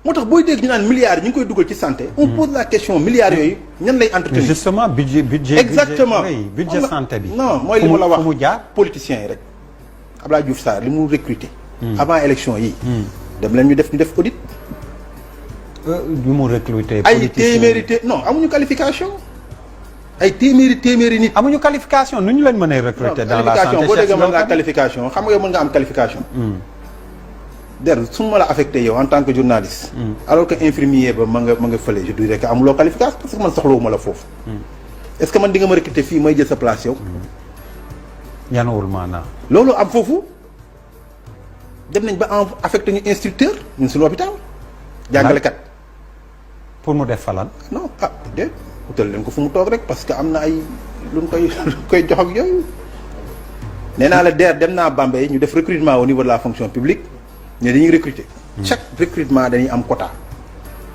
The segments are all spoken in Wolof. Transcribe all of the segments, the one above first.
moo tax booy dégg ñu naan milliards yi ñu ngi koy dugal ci santé. on pose la question milliards yooyu ñan lay entretenir. mais justement budget exactement budget santé bi. non mooy li ma la wax fu mu jaar politiciens yi rek. Abdoulaye Diouf Sarr li mu recruter. avant élection yi. dem leen ñu def audit. ñu mu recruter. ay téeméeri non amuñu qualification. ay téeméeri nit. amuñu qualification nu ñu leen mënee recruter. dans la santé boo déggee mën nga qualification xam nga mën nga am qualification. su ma la affecté yow en tant que journaliste. alors que infirmier ba ma nga fële je dirais que amuloo qualification parce que man soxlawuma la foofu. est-ce que man di nga ma recruter fii may jël sa place yow. yanuwul maanaam. loolu am foofu dem nañ ba affecté ñu instructeur ñun suñu hôpital. jàngalekat. pour mu def falan. non déet utal leen ko fu mu toog rek parce que am na ay lu ñu koy jox ak yooyu. nee naa la DER dem naa Bambey ñu def recrutement au niveau de la fonction publique. ne dañuy recruter. chaque recrutement dañuy am quota.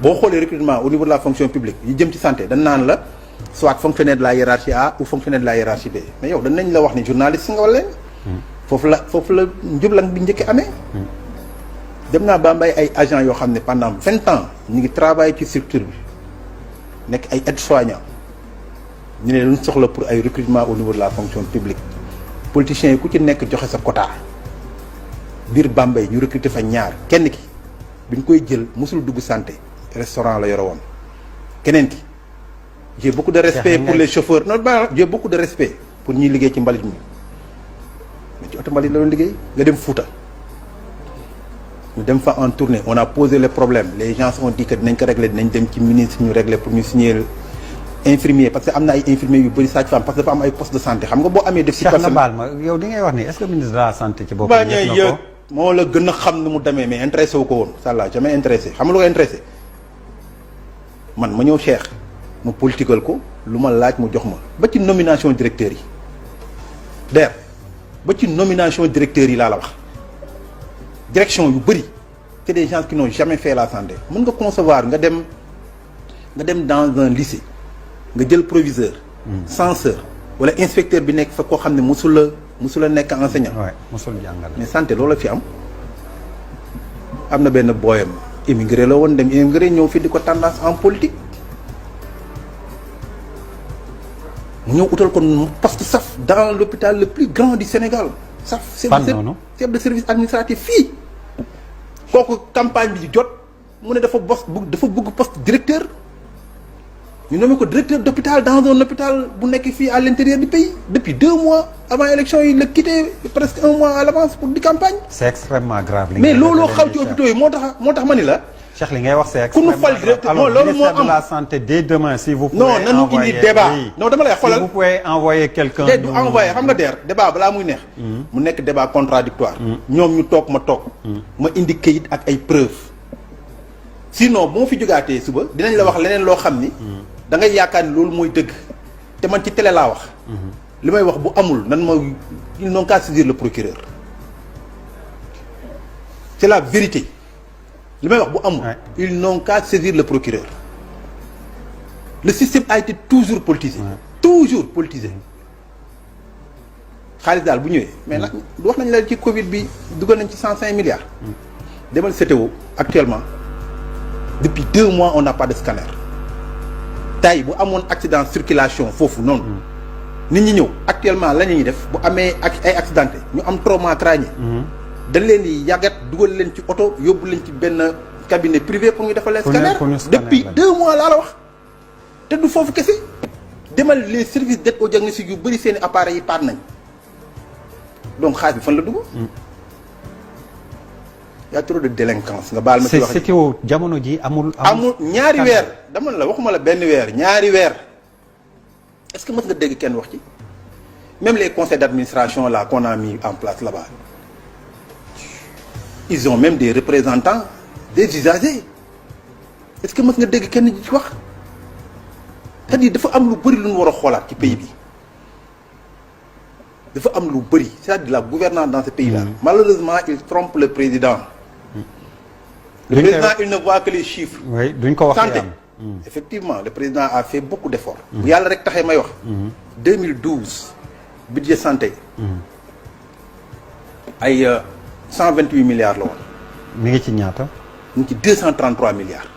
boo xoolee recrutement au niveau de la fonction publique yi jëm ci santé dañ naan la soit fonctionnaire de la hiérarchie A ou fonctionnaire de la hiérarchie B mais yow dañ nañ la wax ni journaliste nga wala leen. foofu la njublang bi njëkk amee. dem naa Bambey ay agents yoo xam ne pendant 20 ans ñu ngi travailler ci structure bi nekk ay aides-soignants ñu ne luñ soxla pour ay recrutement au niveau de la fonction publique politiciens yi ku ci nekk joxe sa quota. biir Bambey ñu recruter fa ñaar kenn ki bi ñu koy jël mosul dugg santé restaurant la yore woon keneen ki j'ai beaucoup de respect pour les chauffeurs non ba j'ai beaucoup de respect pour ñuy liggéey ci mbalit mi mais ci oto mbalit la doon liggéey nga dem Fouta ñu dem fa en tournée on a posé les problèmes les gens ont dit que dinañ ko régler dinañ dem ci ministre ñu régler pour ñu signer infirmier parce que am na ay infirmiers yu bëri sage-femme parce que dafa am ay poste de santé xam nga boo amee def ci personne baal ma yow di ngay wax ni est-ce que ministre de la santé ci boppam moo la gën a xam ni mu demee mais intéressé wu ko woon ça l'a jamais intéressé xam nga lu ko intéressé man ma ñëw Cheikh ma politiqual ko lu ma laaj mu jox ma ba ci nomination directeurs yi DER ba ci nomination directeurs yi laa la wax direction yu bëri c'est des gens qui n'ont jamais fait la santé mën nga concevoir nga dem dans un lycée nga jël proviseur censeur wala inspecteur bi nekk fa koo xam ne musula nekk enseignant. waaw musul jàngale. mais santé loolu la fi am na benn booyam immigré la woon dem immigré ñëw fi di ko tendance en politique mu ñëw utal ko poste SAF dans l'hôpital le plus grand du Sénégal. SAF chef de service administratif fii kooku campagne bi jot mu ne dafa bëgg poste directeur. ñu nommé ko directeur d'hôpital dans un hôpital bu nekk fii à l'intérieur du pays depuis 2 mois avant élection yi la quitté presque 1 mois à l'avance pour di campagne. c'est extrêmement grave. mais looloo xaw ci hôpitaux yi moo tax ma ni la. Cheikh li ngay wax c'est extrêmement grave. ku nu fal directeur non loolu moo am de la santé dès demain si vous pouvez. non nanu indi débat non dama lay xoolal si vous pouvez envoyer quelqu'un. du envoyer xam nga DER débat balaa muy neex. mu nekk débat contradictoire ñoom ñu toog ma toog. ma indi kayit ak ay preuves. sinon bu ma fi jógaatee suba dinañ la wax leneen loo xam ni. da ngay yaakaar ni loolu mooy dëgg te man ci télé laa wax. li may wax bu amul nan ma ils n'ont qu'à saisir le procureur c'est la vérité li may wax bu amul. ils n'ont qu'à saisir le procureur. le système a été toujours politisé. toujours politisé. xaalis daal bu ñëwee. mais nag wax nañ la ci Covid bi dugal nañ ci 105 milliards. demal CTO actuellement depuis 2 mois on n'a pas de scanner. tey bu amoon accident circulation foofu noonu nit ñi ñëw actuellement la ñuy def bu amee ay accidenté ñu am trauma crânien dañ leen di yàggat dugal leen ci oto yóbbu leen ci benn cabinet privé pour ñu defal leen scanner depuis 2 mois laa la wax te du foofu kese demal les services d'aide au diagnostic yu bëri seeni appareils yi paat nañ donc xaalis bi fan la dugg y a trop de délinquance nga baal ma ci wax CTO jamono ji amul ñaari weer dama la waxuma la benn weer ñaari weer est-ce que mës nga dégg kenn wax ci même les conseils d'administration là qu'on a mis en place là-bas ils ont même des représentants des usagers est-ce que mës nga dégg kenn ci wax c'est-à-dire dafa am lu bëri lu ñu war a xoolaat ci pays bi dafa am lu bëri c'est-à-dire la gouvernance dans ce pays-là malheureusement il trompe le président. Le président il ne voit que les chiffres. oui duñ ko wax santé effectivement le président a fait beaucoup d'efforts. bu yàlla rek taxee may wax. 2012 budget santé. ay 128 milliards la woon. mi ngi ci ñaata. ñu ngi ci 233 milliards.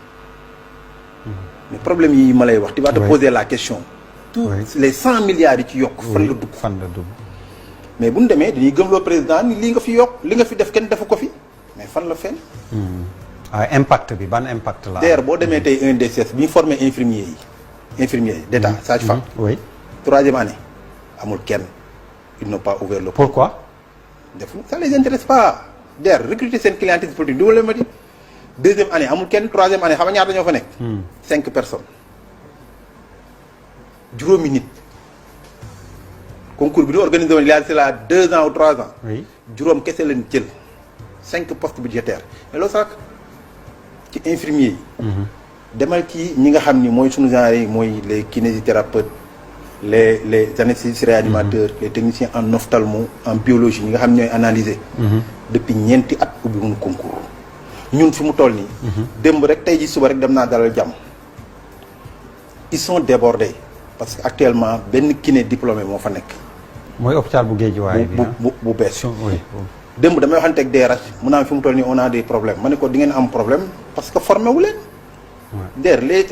mais problème yi ma lay wax. tu vas te poser la question. tous les 100 milliards yi ci yokk. fan la dugg fan la dugg. mais bu ñu demee dañuy gëmloo président ni lii nga fi yokk li nga fi def kenn defu ko fi mais fan la fenn. impact bi ban impact la. d'ailleurs boo demee tey ENDSS bi ñu formé infirmiers yi d'état sage-femme. oui 3e année amul kenn ils n'ont pas ouvert le. pourquoi. ça les intéresse pas. d'ailleurs recruter seen clientèle politique du wala ma di 2e année amul kenn 3e année xam nga ñaata ñoo fa nekk. 5 personnes. juróomi nit. concours bi ñu organisé woon il y a cela 2 ans ou 3 ans. oui juróom kese leen jël 5 postes budgétaires mais loolu sax ci infirmiers yi. demal ci ñi nga xam ni mooy sunu genre yi mooy les kinésithérapeutes les anesthésistes réanimateurs les techniciens en ophtalmo en biologie ñi nga xam ñooy analyser. depuis ñeenti at ubbi wuñu concours. ñun fi mu toll nii. démb rek tey ji suba rek dem naa dalal jàmm. ils sont débordés parce que actuellement benn kiné diplômé moo fa nekk. mooy hôpital bu Guédiawaye bi bu bees. oui. démb damay waxante ak DRH mu naan fi mu toll nii on a des problèmes ma ne ko di ngeen am problème parce que formé wu leen.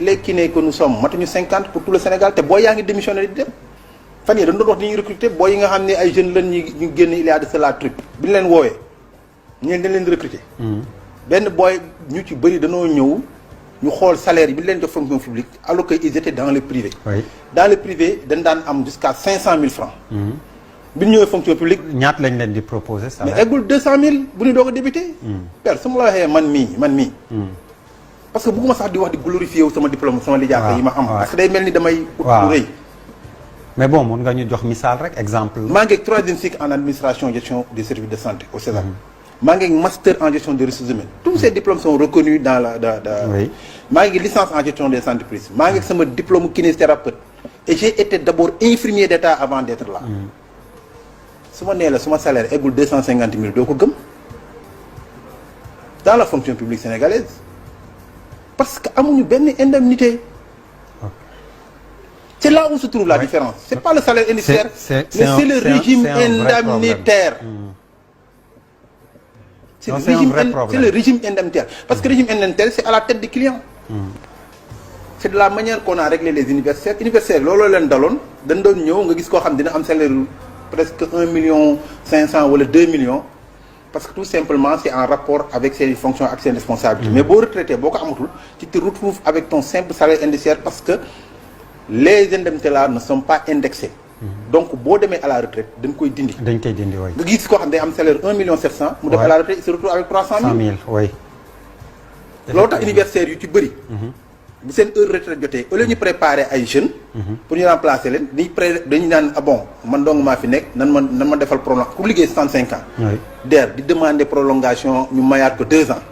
les kinés que nous sommes matuñu 50 pour tout le Sénégal te booy yaa ngi démissionné di dem. fan yii dañu doon wax ni ñuy recruter booy yi nga xam ne ay jeunes lañ ñu génn il y a de cela truc bi ñu leen woowee ñu dañ leen di recruter. benn booy ñu ci bëri dañoo ñëw ñu xool salaire yi bi ñu leen jox fonction publique alors que ils étaient dans le privé. oui dans le privé dañ daan am jusqu'à 500 000 francs. bi ñu ñëwee fonction publique. ñaata lañ leen di proposer salaire. mais eggul 200 000 bu ñu doog a débuté. père su ma la waxee man mii. parce que bëgguma sax di wax di glorifier wu sama diplôme sama lijaasa yi ma am. parce que day mel ni damay. ut lu rëy. mais bon mun nga ñu jox misaal rek exemple. maa ngi 3e cycle en administration gestion des services de santé au César. maa ngi master en gestion des ressources humaines. tous ces diplômes sont reconnus dans la oui. maa ngi licence en gestion des entreprises. maa ngi sama diplôme kinésithérapeute. et j'ai été d'abord infirmier d'état avant d'être là. su ma nee la suma salaire eggul 250 000 doo ko gëm. dans la fonction publique sénégalaise. parce que amuñu benn indemnité. c'est là où se trouve la différence. c'est pas le salaire indiciaire. mais c'est le régime indemnitaire. c'est le régime indemnitaire parce que régime indemnitaire c'est à la tête du client. c'est de la manière qu'on a réglé les universitaires looloo leen daloon dañ doon ñëw nga gis koo xam dina am salaire presque 1,5 million wala 2 millions. parce que tout simplement c'est en rapport avec ses fonctions ak ses responsabilités. mais boo retraité boo ko amatul tu te retrouves avec ton simple salaire indiciaire parce que les indemnités là ne sont pas indexées. donc boo demee à la retraite dañ koy dindi. dañ koy dindi waay. nga gis koo xam ne day am salaire 1,7 million. mu def à la retraite il se retrouve avec 300 000. 100 000 oui. loolu tax universitaires yu ci bëri. bu seen heure retraite jotee au lieu ñu préparer ay jeunes. pour ñu remplacer leen dañuy naan ah bon man dong maa fi nekk nan ma defal prolongation ku liggéey 65 ans. oui DER di demander prolongation ñu mayaat ko 2 ans.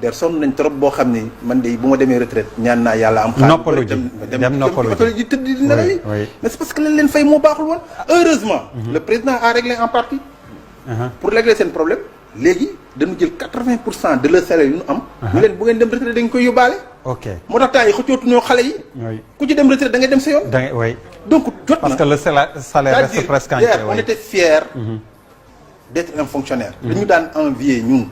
DER sonn nañ trop boo xam ni man de bu ma demee retraite ñaan naa yàlla am. noppalu ji dem noppalu ji tëdd di nelaw yi. mais c'est parce que lañ leen fay moo baaxul woon. heureusement. le président a réglé en partie. pour régler seen problème. léegi dañu jël 80% de leur salaire yu ñu am. ñu leen bu ngeen dem retraite dañ koy yóbbaale. ok moo tax temps yi xëccootuñoo xale yi. ku ci dem retraite da ngay dem sa yoon. da ngay oui. donc jot na parce que le salaire reste presque entier. on était fiers d'être un fonctionnaire. dañu daan envier ñun.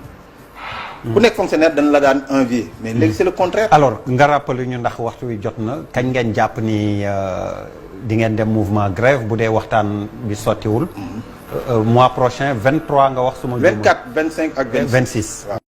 ku nekk fonctionnaire dañ la daan envier. mais léegi c'est le contraire. alors nga rappelé ñu ndax waxtu wi jot na kañ ngeen jàpp ni di ngeen dem mouvement grève bu dee waxtaan bi sottiwul. mois prochain 23 nga wax suma. 24 25 ak 26.